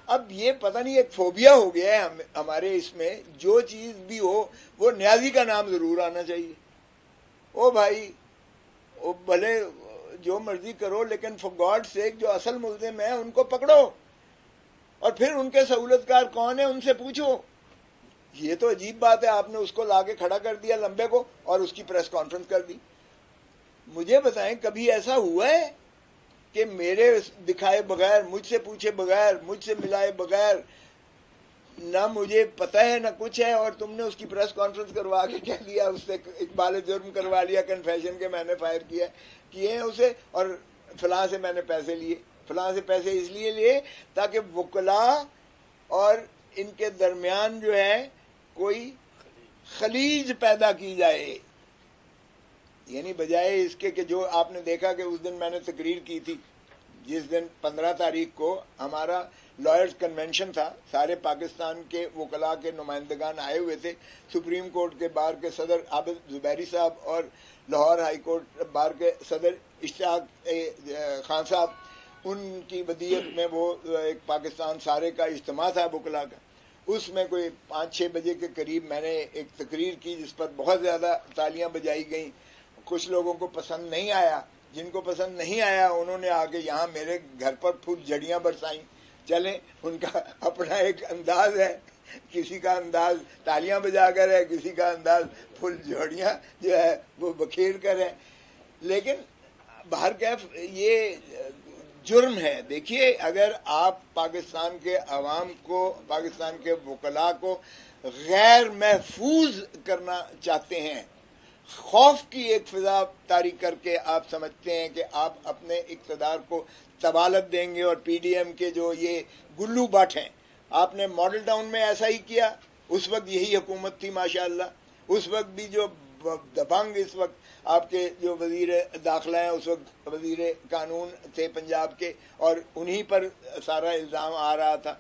अब ये पता नहीं एक फोबिया हो गया है हमारे इसमें, जो चीज भी हो वो न्याजी का नाम जरूर आना चाहिए। ओ भाई, ओ भले जो मर्जी करो, लेकिन फॉर गॉड सेक जो असल मुल्जिम है उनको पकड़ो, और फिर उनके सहूलतकार कौन है उनसे पूछो। ये तो अजीब बात है, आपने उसको लाके खड़ा कर दिया लंबे को और उसकी प्रेस कॉन्फ्रेंस कर दी। मुझे बताएं, कभी ऐसा हुआ है कि मेरे दिखाए बगैर, मुझसे पूछे बगैर, मुझसे मिलाए बगैर, ना मुझे पता है ना कुछ है, और तुमने उसकी प्रेस कॉन्फ्रेंस करवा के कह दिया, उससे इकबाल जुर्म करवा लिया, कन्फेशन के मैंने फायर किए हैं उसे, और फलां से मैंने पैसे लिए, फलां से पैसे इसलिए लिए ताकि वकला और इनके दरमियान जो है कोई खलीज पैदा की जाए। यानी बजाय इसके कि जो आपने देखा कि उस दिन मैंने तकरीर की थी, जिस दिन 15 तारीख को हमारा लॉयर्स कन्वेंशन था, सारे पाकिस्तान के वकला के नुमाइंदगान आए हुए थे, सुप्रीम कोर्ट के बार के सदर आबिद जुबैरी साहब और लाहौर हाई कोर्ट बार के सदर इश्तियाक खान साहब, उनकी वदीयत में वो एक पाकिस्तान सारे का इज्तिमा था वकला का। उसमें कोई 5-6 बजे के करीब मैंने एक तकरीर की जिस पर बहुत ज़्यादा तालियां बजाई गई। कुछ लोगों को पसंद नहीं आया, जिनको पसंद नहीं आया उन्होंने आके यहाँ मेरे घर पर फूल जड़ियाँ बरसाई। चलें, उनका अपना एक अंदाज है, किसी का अंदाज तालियां बजाकर है, किसी का अंदाज फुल जोड़ियाँ जो है वो बखेर कर है। लेकिन बाहर कैफ ये जुर्म है। देखिए, अगर आप पाकिस्तान के अवाम को, पाकिस्तान के वकला को गैर महफूज करना चाहते हैं, खौफ की एक फिजा तारी करके आप समझते हैं कि आप अपने इक़्तिदार को तबालत देंगे, और पीडीएम के जो ये गुल्लू बट हैं, आपने मॉडल टाउन में ऐसा ही किया। उस वक्त यही हुकूमत थी माशाअल्लाह। उस वक्त भी जो दबंग इस वक्त आपके जो वजीर दाखिला हैं, उस वक्त वजीर कानून थे पंजाब के, और उन्हीं पर सारा इल्ज़ाम आ रहा था।